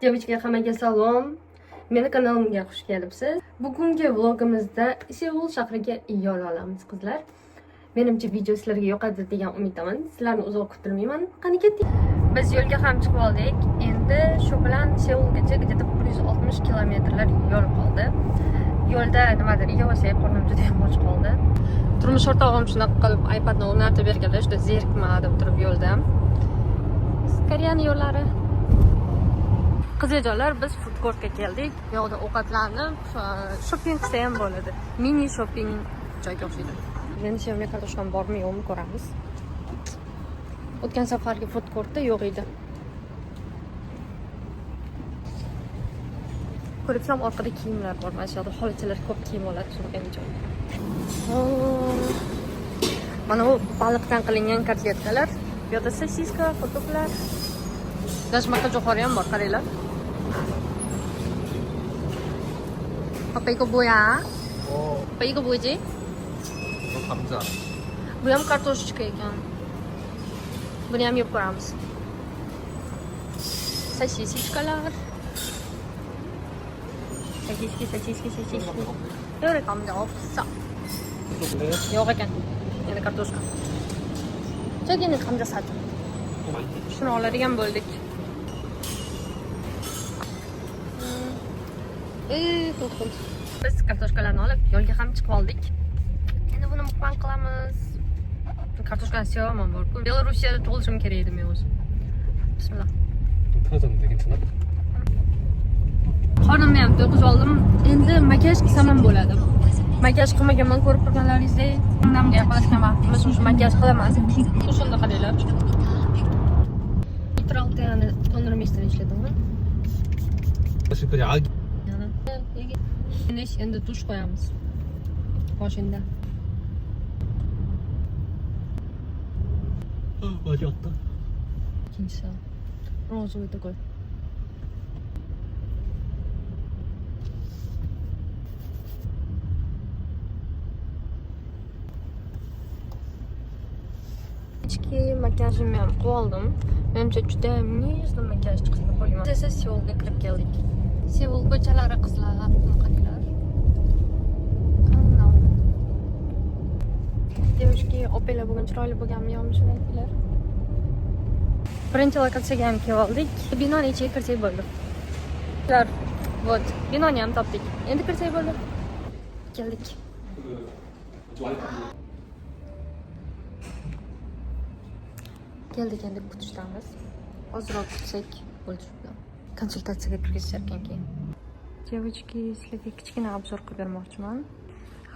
Девочки, hammaga salom. Meni kanalimga xush kelibsiz. Bugungi vlogimizda Seul shahriga yo'l olamiz, qizlar. Menimcha video sizlarga yoqadi degan umiddaman. Sizlarni uzoq kuttirmayman. Qani ketdik. Biz yo'lga ham chiqib oldik. Endi shu bilan Seulgacha где-то 160 kilometrlar yo'l qoldi. Yo'lda nimadir yeyolsam, qornim juda ham och qoldi. Turmush o'rtog'im shunaqa qilib iPadni o'rnatib berganlar, juda zerikmadi turib yo'lda. Koreyaning yo'llari. Qizlarlar, biz food courtga keldik. Bu yoqda ovqatlanib, shopping qilsa ham bo'ladi. Mini shopping joyga o'xshaydi. Endi sevimli kartoshkam bormi yo'qmi ko'ramiz. O'tgan safargi food courtda yo'q edi. Ko'rsam orqada kiyimlar bor. Mana shu yerda xolichalar ko'p kiyim oladi, shunday joy. Mana bu baliqdan qilingan kotletkalar. Bu yerda sosiska, xotdoglar. Dashmaqa jo'xori ham bor, qaranglar. Papa 이거 뭐야? Papa 이거 뭐지? 감자. Bu ham kartoshka ekan. Buni ham yeb ko'ramiz. Sosisikalar. Sosiski. Yo'q, kamda 없어. Yo'q ekan. Yana kartoshka. Chagini kamda sotdi. Shuni oladigan bo'ldik. Biz kartoshkalarni olib yo'lga ham chiqib oldik. Endi buni mukbang qilamiz. Kartoshkani sevaman bor-ku. Belarusiyada tug'ilishim kerak edi men o'zim. Bismillah. 터졌는데 괜찮아? Qornimni ham to'qib oldim. Endi makiyaj qilsam ham bo'ladi. Makiyaj qilmaganman, ko'rib turganlaringizdek. Undamga yaqinlashgan vaqtimda shu makiyaj qilaman. Shunda qaranglar. Traltani to'ndirmasdan ishladimmi? 그냥 아기. Endi dush qo'yamiz. Boshida. 어디 왔다? Ikkinchisi. Ro'zuvda qo'y. Ichki makiyajimni ham qilib oldim. Menimcha juda nizli makiyaj chiqishini qo'yman. Biz esa Seulga kirib keldik. Seul ko'chalari qizlar, qaranglar. Девушки, opela bugun chiroyli bo'lganmi yo'qmi shuni aytinglar. Birinchi lokatsiyaga ham kelib oldik. Binoning ichiga kirsak bo'ldi. Ular, вот, binoni ham topdik. Endi kirsak bo'ldi. Keldik. Keldik, endi kutishdamiz. Ozroq kutsak bo'ldi shu bilan. Konsultatsiyaga kirgizishar ekan keyin. Девочки, sizlarga kichkina obzor qilib bermoqchiman.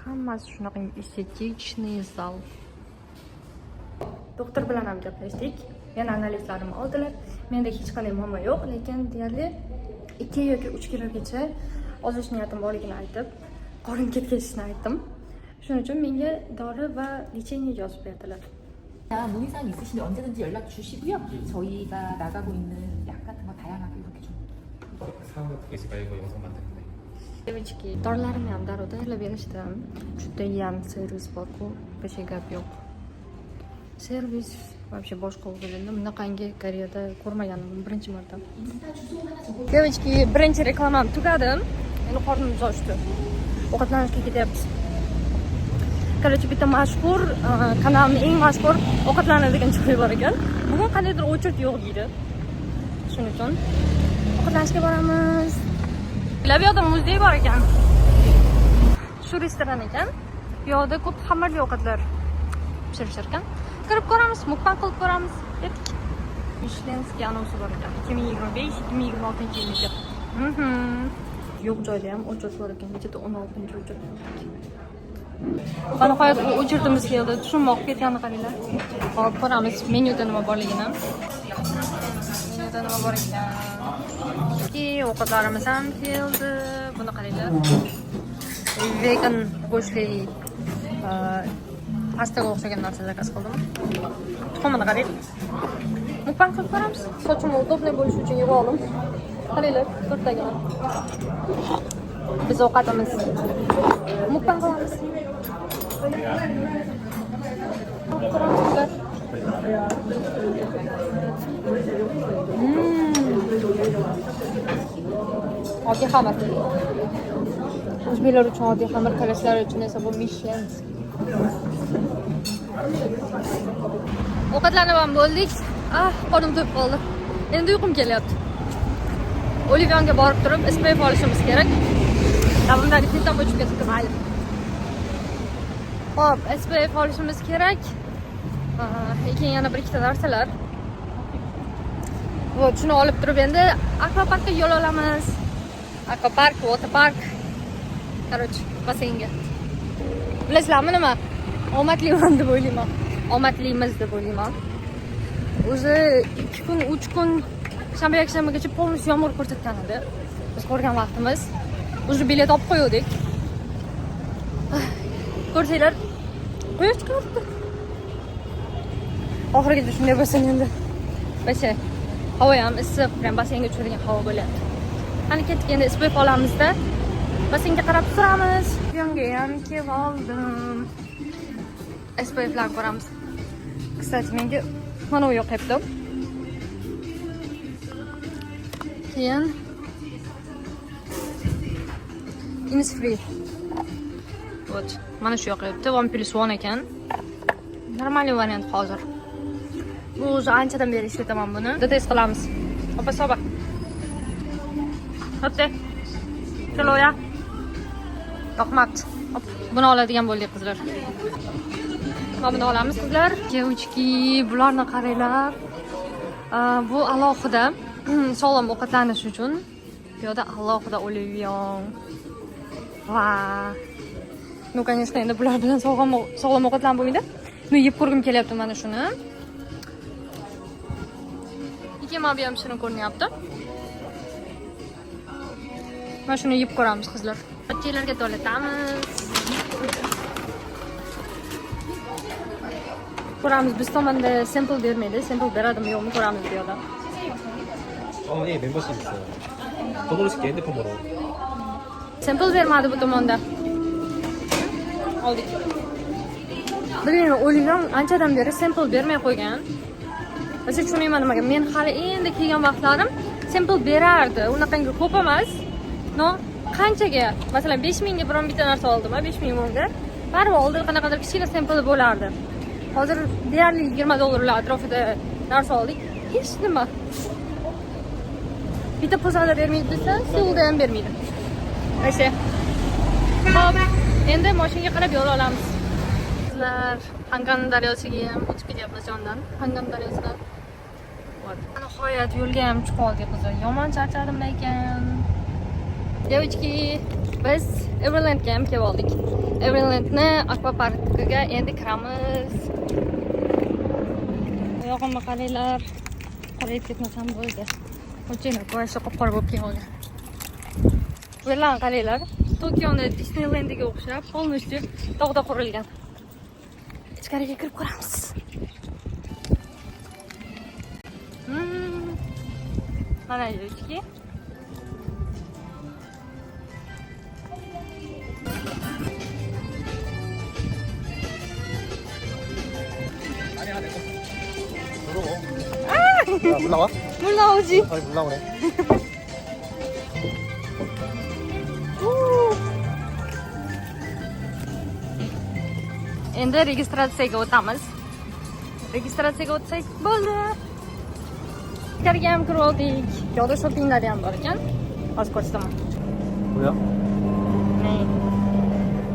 Hammasi shunaqa estetikniy zal. Doktor bilan ham gaplashdik. Meni analizlarimni oldilar. Menda hech qanday muammo yo'q, lekin deyarli 2 yoki 3 kilogacha ozish niyatim borligini aytib, qorin ketkazishni aytdim. Shuning uchun menga dori va lecheniya yozib berdilar. 문의사항 있으시면 언제든지 연락 주시고요. 저희가 나가고 있는 약 같은 거 다양하게 이렇게 좀 사람 어떻게 있을까 이거 영상 만드는데. Девочки, dorilarimni ham darrov tayyorlab berishdi. Judayam servis bor-ku, boshqa gap yo'q. Servis вообще boshqa bo'lganda bunaqangi Koreyada ko'rmaganman birinchi marta. Девочки, birinchi reklamam tugadi. Endi qornimiz ochdi. Ovqatlanishga ketyapmiz. Короче, bitta mashhur kanalning eng mashhur ovqatlanadigan joyi bor ekan. Bugun qandaydir o'chirib yo'q deydi. Shuning uchun ovqatlanishga boramiz. Bu yoqda muzdek bor ekan. Shu restoran ekan. Bu yoqda ko'p xamirli ovqatlar pishirishar ekan. Kirib ko'ramiz, mukbang qilib ko'ramiz. Ketdik. Mishlenskiy anonsi bor ekan. 2025-2026 yilga. Yo'q joyda ham o'chirib bor ekan. Kechada 16-o'chir. Qani qo'yib o'chirtimiz keldi. Tushunmoq ketganini qaranglar. Hop, ko'ramiz menyuda nima borligini. Menyuda nima bor ekan? Ovqatlarimiz ham keldi. Buni qaranglar. Vegan go'shtli pastaga o'xshagan narsa zakaz qildim. Tuxumini qarang. Mukbang qilib ko'ramiz. Sochim udobniy bo'lishi uchun yeb oldim. Qaranglar, to'rttagina. Biz ovqatimiz. Mukbang qilamiz. Ko'ramizlar. oddiy xamir. O'zbeklar uchun oddiy xamir, koreyslar uchun esa bu Michelin. Ovqatlanib ham bo'ldik. Qo'lim to'yib qoldi. Endi uyqum kelyapti. Olivionga borib turib, SPF olishimiz kerak. Davomdagi tezdan o'chib ketibdi, mayli. Hop, SPF olishimiz kerak. Keyin yana bir ikkita narsalar. Vot, shuni olib turib endi akvaparkka yo'l olamiz. Akvapark, waterpark. Короче, basseynga. Bilasizlarmi nima? Omadliman deb o'ylayman. Omadlimiz deb o'ylayman. O'zi 2 kun, 3 kun shanba yakshanbagacha полностью yomg'ir ko'rsatgan edi. Biz ko'rgan vaqtimiz. O'zi bilet olib qo'ydik. Ko'rsanglar, quyosh chiqardi. Oxirigacha shunday bo'lsa endi. Basha, havo ham issiq, prям basseynga tushadigan havo bo'lyapti. Qani ketdik endi SPF olamizda. Basseynga qarab turamiz. Yonga ham kelib oldim. SPF'lar ko'ramiz. Kстати, menga mana bu yoqyapti. Keyin Innisfree. Вот, mana shu yoqyapti. 1+1 ekan. Normal variant hozir. Bu o'zi anchadan beri ishlataman buni. Test qilamiz. Opa soba. Ho'pti. Keloya. Yoqmabdi. Hop, buni oladigan bo'ldik qizlar. Buni olamiz qizlar. Девочки, bularni qaranglar. Bu alohida sog'lom ovqatlanish uchun. Bu yerda alohida olivion. Va. Ну, конечно, endi bular bilan sog'lom ovqatlanib bo'lmaydi. Men yeb ko'rgim kelyapti mana shuni. Ikki ham shuni ko'rinyapti. Mana shuni yeb ko'ramiz qizlar. Bachchalarga to'latamiz. Ko'ramiz, biz tomonda sample bermaydi. Sample beradimi yo'qmi ko'ramiz bu yerda. 예, 멤버십 있어요. 번호를 시켜 핸드폰 번호. Sample bermadi bu tomonda. Oldik. Bilin, Olivion anchadan beri sample bermay qo'ygan. Biz tushunmayman nimaga. Men hali endi kelgan vaqtlarim sample berardi. Unaqangi ko'p emas. No, qanchaga? Masalan, 5000 ga biron bitta narsa oldim, 5000 so'mga. Baribir oldin qanaqadir kichkina sample bo'lardi. Hozir deyarli $20 atrofida narsa oldik. Hech nima. Bitta pozada bermaydi desa, Seulda ham bermaydi. Ayse. Hop, endi mashinaga qarab yo'l olamiz. Sizlar Hangan daryosiga ham o'tib ketyapmiz jondan. Hangan daryosidan. Nihoyat yo'lga ham chiqib oldik qizlar. Yomon charchadim ekan. Девочки, biz Everlandga ham kelib oldik. Everlandni akvaparkiga endi kiramiz. Yo'g'imni qaranglar. Qarayib ketmasam bo'ldi. Ochina qo'yishga qop-qora bo'lib kelgan. Bularni qaranglar. Tokioni Disneylandiga o'xshab, полностью tog'da qurilgan. Ichkariga kirib ko'ramiz. Mana yo'qki. 물 나와? 물 나오지? 아니, 물 나오네. Endi registratsiyaga o'tamiz. Registratsiyaga o'tsak bo'ldi. Ichkariga ham kirib oldik. Yo'lda shoppinglari ham bor ekan. Hozir ko'rsataman. 뭐야?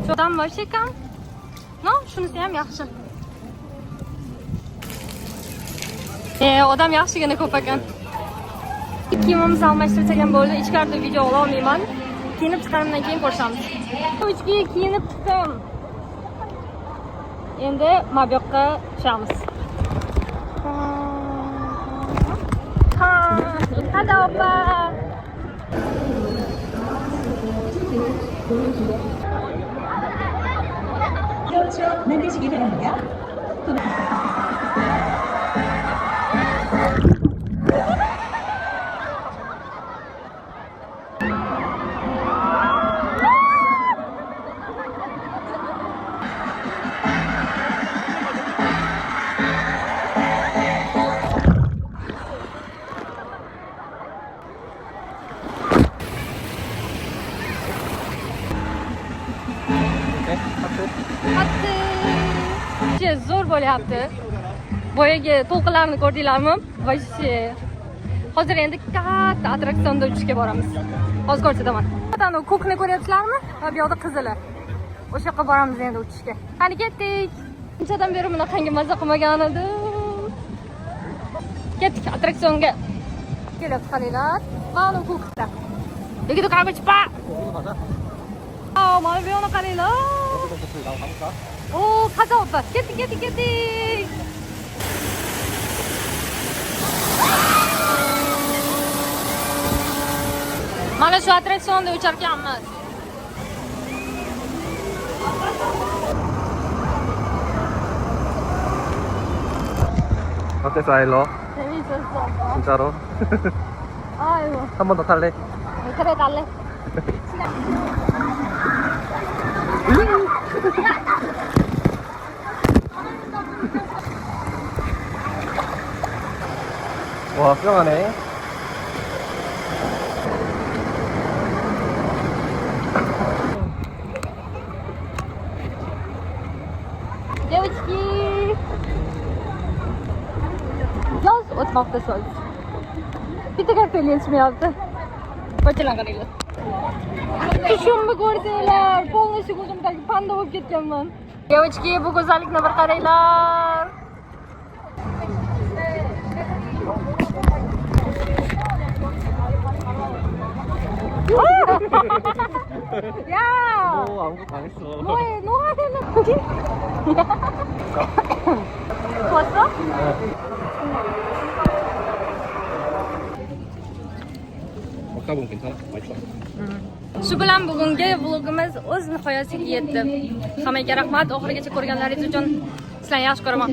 Sho'dan вообще kam. No, shunisi ham yaxshi. Odam yaxshigina ko'p ekan. Kiyimimizni almashtirsak ham bo'ldi. Ichkarida video ola olmayman. Kiyinib chiqqanimdan keyin ko'rishamiz. Ichki kiyinib chiqdim. Endi maboqqa tushamiz. Hadi opa. 내리시기 바랍니다. 네? 하트? Hatta şey zo'r bo'lyapti. Boyagi to'lqinlarni ko'rdinglarmi? Voshye. Hozir endi katta attraksionda uchishga boramiz. Hozir ko'rsataman. Mana ko'kni ko'ryapsizlarmi? Va bu yoqda qizili. O'sha yoqqa boramiz endi uchishga. Qani ketdik. Bunchadan beri bunaqangi mazza qilmagan edim. Ketdik attraksionga. Kelyapti qaranglar. Mana ko'kda. 여기도 가고 싶어. 아, 마음이 변화 가네요. 오, 가자 오빠. 깨띠. Mana shu attraksionda ucharkanmiz. 어땠어 아일러? 재밌었어. 진짜로? 아이고. 한 번 더 탈래? 그래 갈래. 와 수영하네. Девочки. Yoz o'tmoqda so'z. Bitta katta yetishmayapti. Ko'chalar qaranglar. Tushimni ko'rsanglar, полностью ko'zimdagi panda bo'lib ketganman. Девочки, bu go'zallikni bir qaranglar. 야! 오 아무것도 안 했어. 뭐해? 너 하는 거지? 좋았어? 먹다 보면 괜찮아? 맛있어. Shu bilan bugungi vlogimiz o'z nihoyasiga yetdi. Hammaga rahmat. Oxirigacha ko'rganlaringiz uchun sizlarni yaxshi ko'raman.